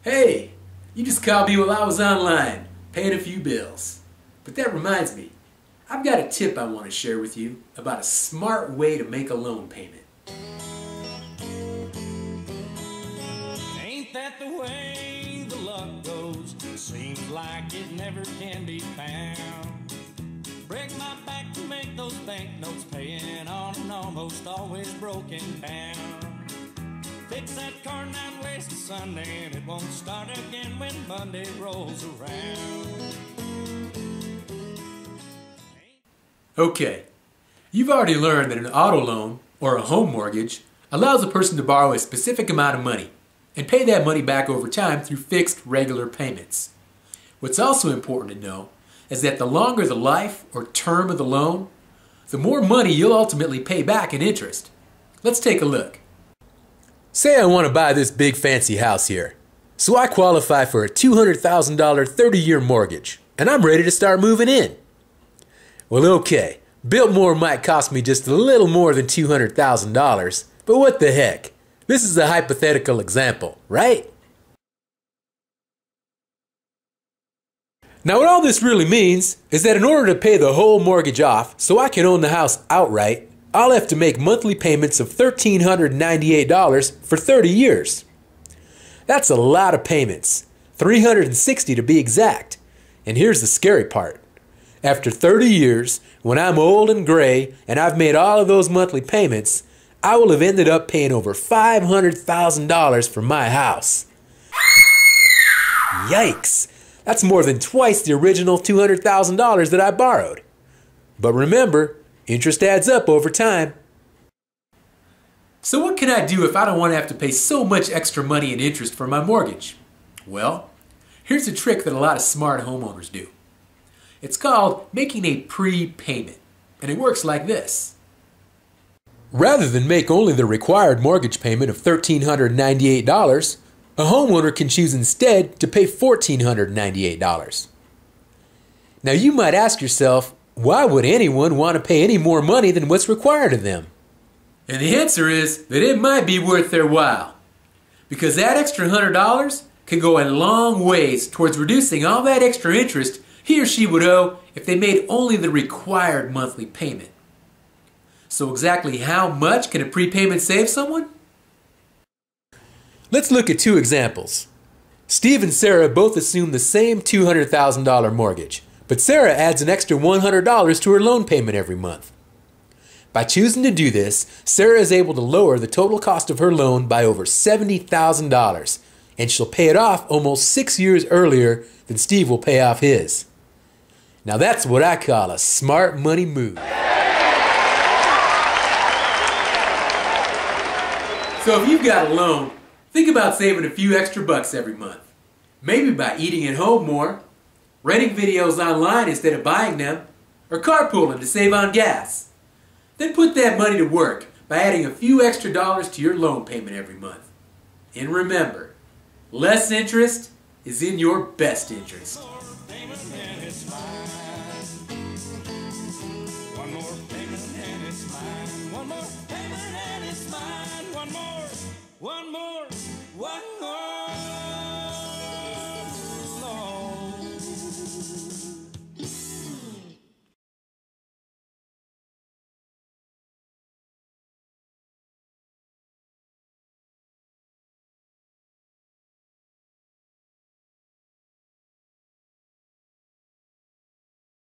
Hey, you just called me while I was online, paying a few bills. But that reminds me, I've got a tip I want to share with you about a smart way to make a loan payment. Ain't that the way the luck goes? Seems like it never can be found. Break my back to make those banknotes, paying on an almost always broken down. Fix that car now and waste a Sunday, and it won't start again when Monday rolls around. Okay, you've already learned that an auto loan, or a home mortgage, allows a person to borrow a specific amount of money and pay that money back over time through fixed, regular payments. What's also important to know is that the longer the life or term of the loan, the more money you'll ultimately pay back in interest. Let's take a look. Say I want to buy this big fancy house here, so I qualify for a $200,000 30-year mortgage, and I'm ready to start moving in. Well, okay, Biltmore might cost me just a little more than $200,000, but what the heck? This is a hypothetical example, right? Now what all this really means is that in order to pay the whole mortgage off so I can own the house outright, I'll have to make monthly payments of $1,398 for 30 years. That's a lot of payments, 360 to be exact. And here's the scary part. After 30 years, when I'm old and gray and I've made all of those monthly payments, I will have ended up paying over $500,000 for my house. Yikes! That's more than twice the original $200,000 that I borrowed. But remember, interest adds up over time. So what can I do if I don't want to have to pay so much extra money in interest for my mortgage? Well, here's a trick that a lot of smart homeowners do. It's called making a prepayment, and it works like this. Rather than make only the required mortgage payment of $1,398, a homeowner can choose instead to pay $1,498. Now you might ask yourself, why would anyone want to pay any more money than what's required of them? And the answer is that it might be worth their while, because that extra $100 can go a long ways towards reducing all that extra interest he or she would owe if they made only the required monthly payment. So exactly how much can a prepayment save someone? Let's look at two examples. Steve and Sarah both assume the same $200,000 mortgage, but Sarah adds an extra $100 to her loan payment every month. By choosing to do this, Sarah is able to lower the total cost of her loan by over $70,000, and she'll pay it off almost 6 years earlier than Steve will pay off his. Now that's what I call a smart money move. So if you've got a loan, think about saving a few extra bucks every month. Maybe by eating at home more, renting videos online instead of buying them, or carpooling to save on gas. Then put that money to work by adding a few extra dollars to your loan payment every month. And remember, less interest is in your best interest. One more.